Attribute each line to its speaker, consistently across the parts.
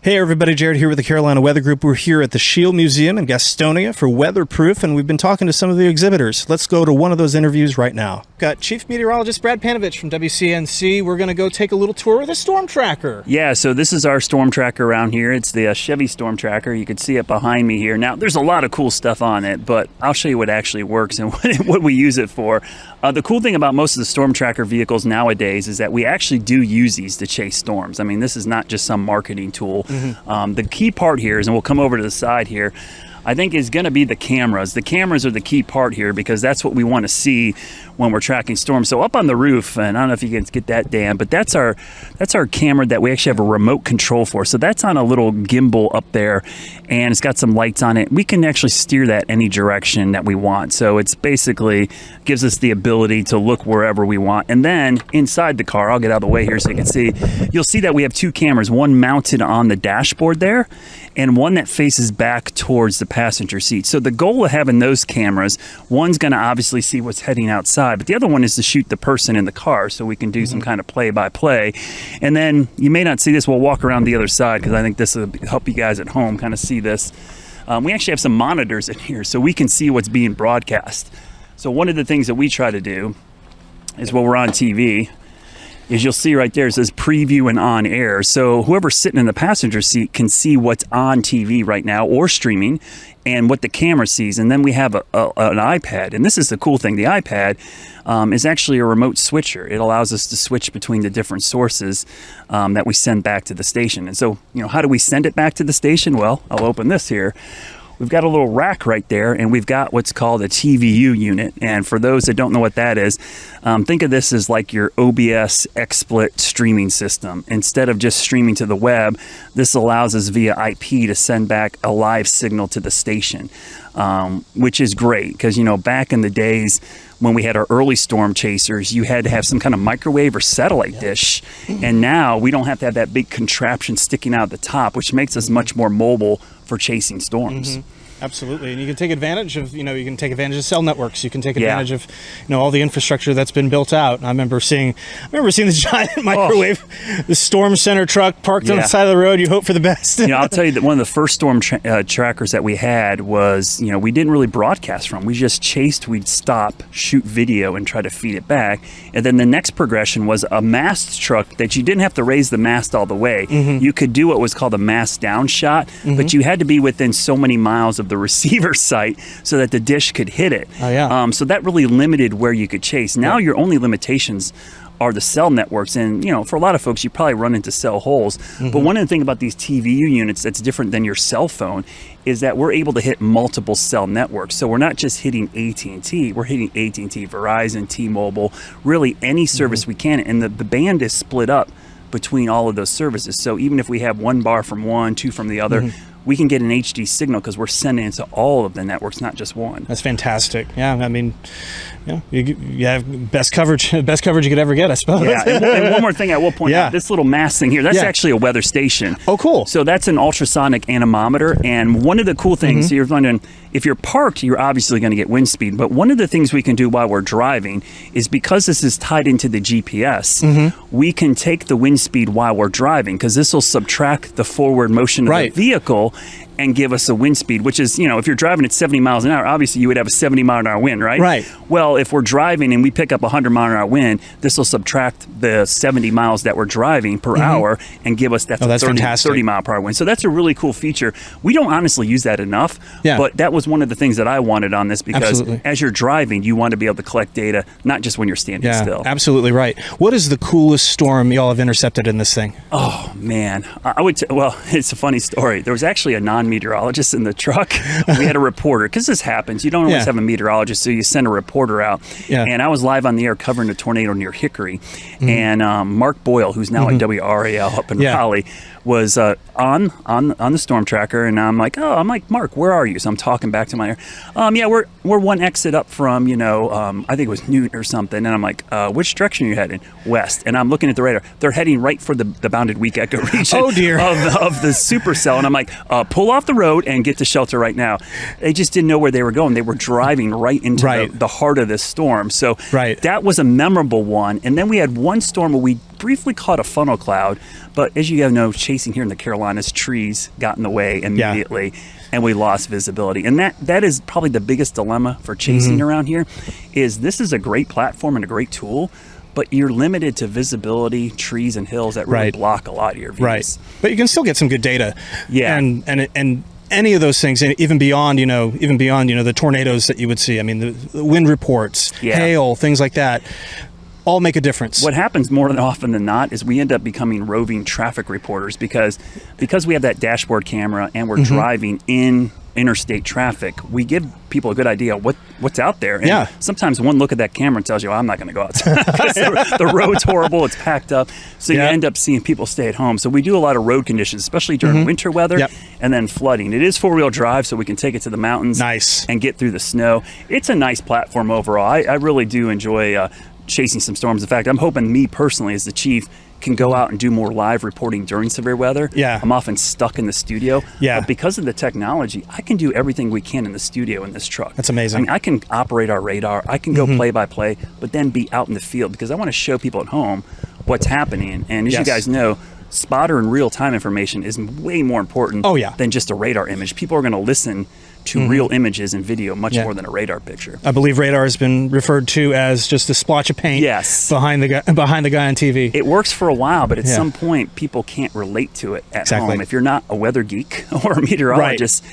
Speaker 1: Hey everybody, Jared here with the Carolina Weather Group. We're here at the Schiele Museum in Gastonia for Weatherproof, and we've been talking to some of the exhibitors. Let's go to one of those interviews right now. Got Chief Meteorologist Brad Panovich from WCNC. We're going to go take a little tour of the Storm Tracker.
Speaker 2: Yeah, so this is our Storm Tracker around here. It's the Chevy Storm Tracker. You can see it behind me here. Now, there's a lot of cool stuff on it, but I'll show you what actually works and what we use it for. The cool thing about most of the Storm Tracker vehicles nowadays is that we actually do use these to chase storms. I mean, this is not just some marketing tool. The key part here is, and we'll come over to the side here, I think is going to be the cameras. The cameras are the key part here because that's what we want to see when we're tracking storms. So up on the roof, and I don't know if you can get that, Dan, but that's our camera that we actually have a remote control for. So that's on a little gimbal up there, and it's got some lights on it. We can actually steer that any direction that we want. So it's basically gives us the ability to look wherever we want. And then inside the car, I'll get out of the way here so you can see, you'll see that we have two cameras, one mounted on the dashboard there, and one that faces back towards the passenger seat. So the goal of having those cameras, one's going to obviously see what's heading outside, but the other one is to shoot the person in the car so we can do some kind of play-by-play. And then you may not see this. We'll walk around the other side because I think this will help you guys at home kind of see this. We actually have some monitors in here so we can see what's being broadcast. So one of the things that we try to do is when we're on TV is you'll see right there it says preview and on air. So whoever's sitting in the passenger seat can see what's on TV right now or streaming and what the camera sees. And then we have an iPad. And this is the cool thing. The iPad is actually a remote switcher. It allows us to switch between the different sources that we send back to the station. And so, how do we send it back to the station? Well, I'll open this here. We've got a little rack right there, and we've got what's called a TVU unit. And for those that don't know what that is, think of this as like your OBS XSplit streaming system. Instead of just streaming to the web, this allows us via IP to send back a live signal to the station, which is great because, back in the days when we had our early storm chasers, you had to have some kind of microwave or satellite dish. And now we don't have to have that big contraption sticking out the top, which makes us much more mobile for chasing storms.
Speaker 1: Absolutely, and you can take advantage of cell networks. You can take advantage of all the infrastructure that's been built out. I remember seeing this giant microwave, the storm center truck parked on the side of the road. You hope for the best.
Speaker 2: I'll tell you that one of the first storm trackers that we had was we didn't really broadcast from. We just chased. We'd stop, shoot video, and try to feed it back. And then the next progression was a mast truck that you didn't have to raise the mast all the way. You could do what was called a mast down shot, but you had to be within so many miles of the receiver site so that the dish could hit it. So that really limited where you could chase. Now your only limitations are the cell networks, and for a lot of folks you probably run into cell holes. But one of the things about these TVU units that's different than your cell phone is that we're able to hit multiple cell networks. So we're not just hitting AT&T, we're hitting AT&T, Verizon, T-Mobile, really any service we can, and the band is split up between all of those services. So even if we have one bar from one, two from the other, we can get an HD signal because we're sending it to all of the networks, not just one.
Speaker 1: That's fantastic. Yeah, I mean, you have best coverage you could ever get, I suppose.
Speaker 2: Yeah, and one more thing I will point out, this little mast thing here, that's actually a weather station.
Speaker 1: Oh, cool.
Speaker 2: So that's an ultrasonic anemometer, and one of the cool things, so you're wondering, if you're parked, you're obviously going to get wind speed, but one of the things we can do while we're driving is because this is tied into the GPS, we can take the wind speed while we're driving because this will subtract the forward motion of the vehicle and give us a wind speed, which is, if you're driving at 70 miles an hour, obviously you would have a 70 mile an hour wind, right?
Speaker 1: Right.
Speaker 2: Well, if we're driving and we pick up a 100 mile an hour wind, this will subtract the 70 miles that we're driving per hour and give us that 30 mile per hour wind. So that's a really cool feature. We don't honestly use that enough, but that was one of the things that I wanted on this because as you're driving, you want to be able to collect data, not just when you're standing still.
Speaker 1: Absolutely right. What is the coolest storm y'all have intercepted in this thing?
Speaker 2: Oh, man. I would well, it's a funny story. There was actually a non-meteorologist in the truck. We had a reporter, because this happens. You don't always have a meteorologist, so you send a reporter out. And I was live on the air covering a tornado near Hickory. And Mark Boyle, who's now at WRAL up in Raleigh, was on the Storm Tracker, and I'm like, Mark, where are you? So I'm talking back to my ear. We're one exit up from, I think it was Newton or something. And I'm like, which direction are you heading? West. And I'm looking at the radar. They're heading right for the bounded weak echo region of the supercell. And I'm like, pull off the road and get to shelter right now. They just didn't know where they were going. They were driving right into the heart of this storm. So that was a memorable one. And then we had one storm where briefly caught a funnel cloud, but as you know, chasing here in the Carolinas, trees got in the way immediately. Yeah. And we lost visibility. And that is probably the biggest dilemma for chasing around here, is this is a great platform and a great tool, but you're limited to visibility, trees and hills that really block a lot of your views. Right.
Speaker 1: But you can still get some good data. Yeah. And any of those things, even beyond, the tornadoes that you would see. I mean, the wind reports, hail, things like that, all make a difference.
Speaker 2: What happens more often than not is we end up becoming roving traffic reporters because we have that dashboard camera and we're driving in interstate traffic. We give people a good idea what's out there. And sometimes one look at that camera tells you, I'm not going to go outside because the road's horrible, it's packed up. So you end up seeing people stay at home. So we do a lot of road conditions, especially during winter weather and then flooding. It is 4-wheel drive, so we can take it to the mountains and get through the snow. It's a nice platform overall. I really do enjoy chasing some storms. In fact, I'm hoping me personally as the chief can go out and do more live reporting during severe weather. Yeah. I'm often stuck in the studio. Yeah. But because of the technology, I can do everything we can in the studio in this truck.
Speaker 1: That's amazing.
Speaker 2: I mean, I can operate our radar. I can go play by play, but then be out in the field because I want to show people at home what's happening. And as you guys know, spotter and real-time information is way more important than just a radar image. People are going to listen to real images and video much more than a radar picture.
Speaker 1: I believe radar has been referred to as just a splotch of paint behind the guy on TV.
Speaker 2: It works for a while, but at some point people can't relate to it at home. If you're not a weather geek or a meteorologist,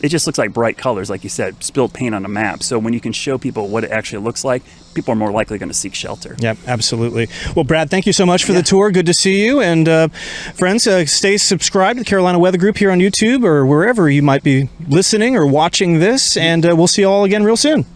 Speaker 2: it just looks like bright colors, like you said, spilled paint on a map. So when you can show people what it actually looks like, people are more likely going to seek shelter.
Speaker 1: Yep, absolutely. Well, Brad, thank you so much for the tour. Good to see you. And friends, stay subscribed to the Carolina Weather Group here on YouTube or wherever you might be listening or watching this. And we'll see you all again real soon.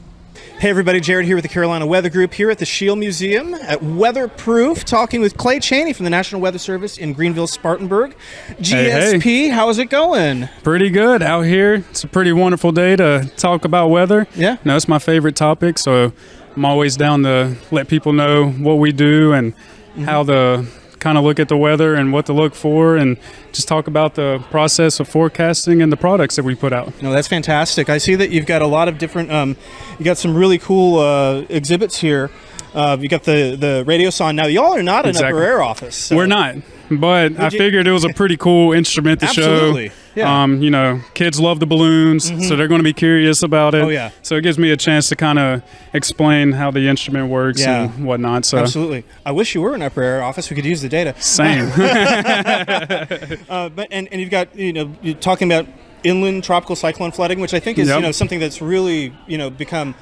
Speaker 1: Hey everybody, Jared here with the Carolina Weather Group here at the Schiele Museum at Weatherproof, talking with Clay Chaney from the National Weather Service in Greenville-Spartanburg. GSP, hey. How's it going?
Speaker 3: Pretty good out here. It's a pretty wonderful day to talk about weather. Yeah. No, it's my favorite topic, so I'm always down to let people know what we do and how to kind of look at the weather and what to look for and just talk about the process of forecasting and the products that we put out.
Speaker 1: No, that's fantastic. I see that you've got a lot of different, you got some really cool exhibits here. You got the radio saw. Now, y'all are not an upper air office. So.
Speaker 3: We're not, but I figured it was a pretty cool instrument to show. Yeah. You know, kids love the balloons, so they're going to be curious about it. Oh, yeah. So it gives me a chance to kind of explain how the instrument works and whatnot. So
Speaker 1: absolutely. I wish you were an upper air office. We could use the data.
Speaker 3: Same.
Speaker 1: But you've got, you're talking about inland tropical cyclone flooding, which I think is, something that's really, become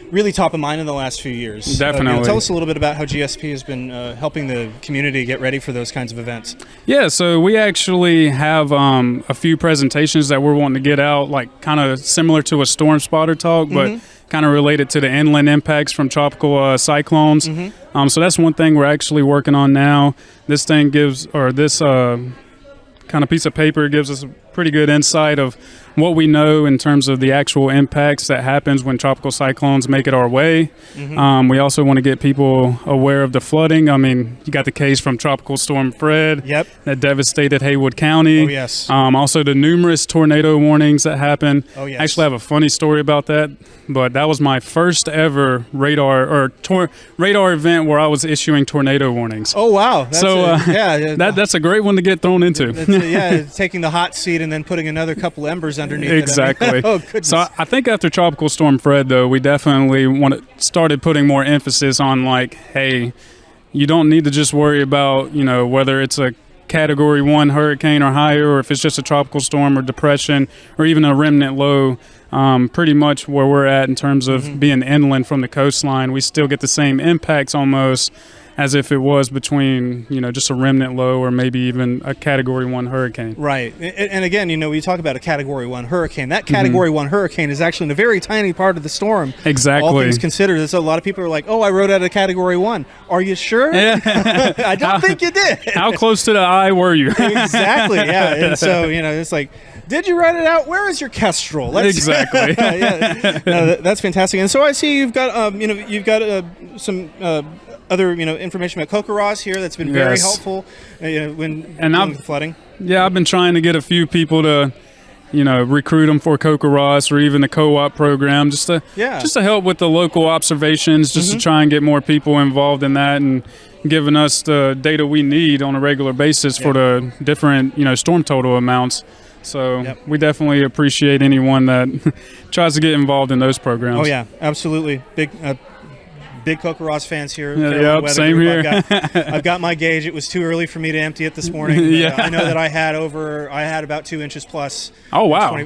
Speaker 1: really top of mind in the last few years.
Speaker 3: Definitely.
Speaker 1: Tell us a little bit about how GSP has been helping the community get ready for those kinds of events.
Speaker 3: Yeah, so we actually have a few presentations that we're wanting to get out, like kind of similar to a storm spotter talk, but kind of related to the inland impacts from tropical cyclones. So that's one thing we're actually working on now. This thing gives, or this kind of piece of paper gives us a pretty good insight of what we know in terms of the actual impacts that happens when tropical cyclones make it our way. We also want to get people aware of the flooding. I mean, you got the case from Tropical Storm Fred that devastated Haywood County.
Speaker 1: Oh, yes.
Speaker 3: Also the numerous tornado warnings that happened. Oh, yes. I actually have a funny story about that, but that was my first ever radar event where I was issuing tornado warnings.
Speaker 1: Oh, wow.
Speaker 3: That's a great one to get thrown into.
Speaker 1: Taking the hot seat and then putting another couple embers underneath
Speaker 3: exactly.
Speaker 1: it. Oh, goodness.
Speaker 3: So I think after Tropical Storm Fred, though, we definitely started putting more emphasis on, like, hey, you don't need to just worry about, whether it's a Category 1 hurricane or higher, or if it's just a tropical storm or depression or even a remnant low. Pretty much where we're at in terms of being inland from the coastline, we still get the same impacts almost as if it was between, just a remnant low or maybe even a Category 1 hurricane.
Speaker 1: Right. And again, when you talk about a Category 1 hurricane, that Category 1 hurricane is actually in a very tiny part of the storm.
Speaker 3: Exactly.
Speaker 1: All things considered. There's a lot of people are like, oh, I wrote out a Category 1. Are you sure? I don't think you did.
Speaker 3: How close to the eye were you?
Speaker 1: Exactly, yeah. And so, it's like, did you write it out? Where is your kestrel?
Speaker 3: Exactly.
Speaker 1: No, that's fantastic. And so I see you've got, some other, information about Kokoros here that's been very helpful when dealing with flooding.
Speaker 3: Yeah, I've been trying to get a few people to recruit them for Kokoros or even the co-op program, just to help with the local observations, just to try and get more people involved in that and giving us the data we need on a regular basis for the different storm total amounts. So we definitely appreciate anyone that tries to get involved in those programs.
Speaker 1: Oh yeah, absolutely. Big Kokoros fans here.
Speaker 3: Yep, same here.
Speaker 1: I've got my gauge. It was too early for me to empty it this morning. I know that I had about 2 inches plus.
Speaker 3: Oh wow.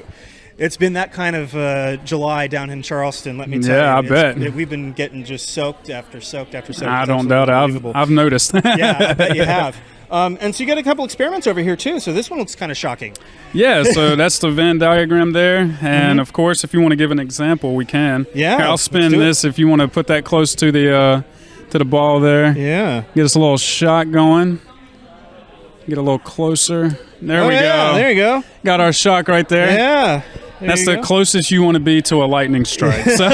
Speaker 1: It's been that kind of July down in Charleston, let me tell you.
Speaker 3: Yeah, I bet.
Speaker 1: We've been getting just soaked after soaked after soaked.
Speaker 3: I don't doubt it. I've noticed.
Speaker 1: Yeah, I bet you have. And so you got a couple experiments over here too. So this one looks kind of shocking.
Speaker 3: Yeah, so that's the Venn diagram there. And of course, if you want to give an example, we can.
Speaker 1: Yeah.
Speaker 3: Here, I'll spin this if you want to put that close to the ball there.
Speaker 1: Yeah.
Speaker 3: Get us a little shot going. Get a little closer. There we go.
Speaker 1: There you go.
Speaker 3: Got our shock right there.
Speaker 1: Yeah.
Speaker 3: That's the closest you want to be to a lightning strike. So.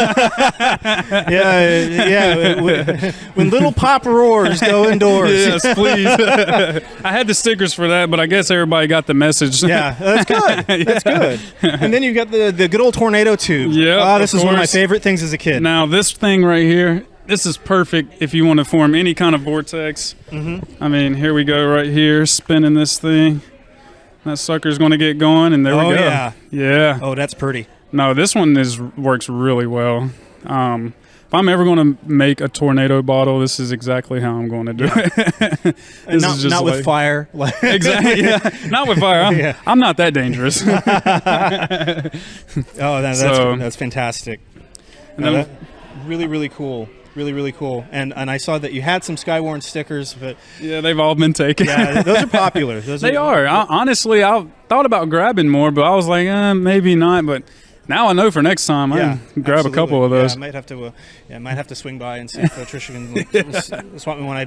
Speaker 1: When little pop roars, go indoors.
Speaker 3: Yes, please. I had the stickers for that, but I guess everybody got the message.
Speaker 1: Yeah, that's good. That's good. And then you've got the good old tornado tube.
Speaker 3: Yeah.
Speaker 1: This is one of my favorite things as a kid.
Speaker 3: Now, this thing right here, this is perfect if you want to form any kind of vortex. I mean, here we go right here, spinning this thing. That sucker's going to get going, and there we go. Yeah.
Speaker 1: Oh, that's pretty.
Speaker 3: No, this one works really well. If I'm ever going to make a tornado bottle, this is exactly how I'm going to do it.
Speaker 1: Not with fire.
Speaker 3: Exactly. Yeah. Not with fire. I'm not that dangerous.
Speaker 1: That's fantastic. Really, really cool. Really, really cool. And I saw that you had some Skywarn stickers, but
Speaker 3: yeah, they've all been taken.
Speaker 1: Yeah, those are popular.
Speaker 3: They are. Honestly, I thought about grabbing more, but I was like, maybe not. But now I know for next time, I can grab a couple of those.
Speaker 1: Yeah, I might have to swing by and see if Tricia can swap me one.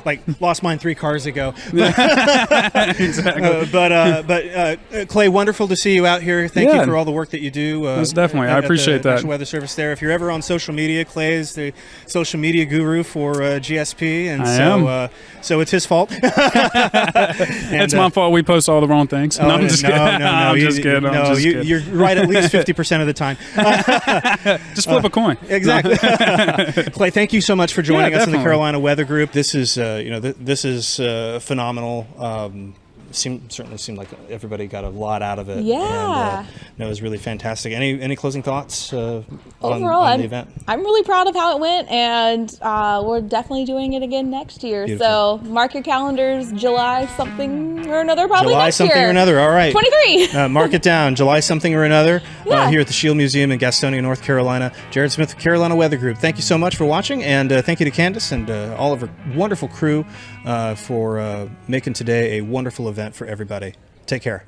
Speaker 1: I lost mine 3 cars ago.
Speaker 3: Exactly.
Speaker 1: But Clay, wonderful to see you out here. Thank you for all the work that you do.
Speaker 3: Most definitely, I appreciate that.
Speaker 1: National Weather Service there. If you're ever on social media, Clay is the social media guru for GSP, and so it's his fault.
Speaker 3: It's my fault. We post all the wrong things. No, I'm just kidding. I'm just kidding.
Speaker 1: You're right at least 50% of the time.
Speaker 3: Just flip a coin.
Speaker 1: Exactly. Clay, thank you so much for joining us in the Carolina Weather Group. This is, this is phenomenal. Certainly seemed like everybody got a lot out of it.
Speaker 4: Yeah.
Speaker 1: And, it was really fantastic. Any closing thoughts
Speaker 4: overall
Speaker 1: on the event?
Speaker 4: I'm really proud of how it went, and we're definitely doing it again next year.
Speaker 1: Beautiful.
Speaker 4: So mark your calendars, July something or another, probably
Speaker 1: July
Speaker 4: next
Speaker 1: something
Speaker 4: year.
Speaker 1: or another. All right.
Speaker 4: 23.
Speaker 1: Mark it down. July something or another here at the Schiele Museum in Gastonia, North Carolina. Jared Smith, Carolina Weather Group. Thank you so much for watching, and thank you to Candace and all of her wonderful crew for making today a wonderful event for everybody. Take care.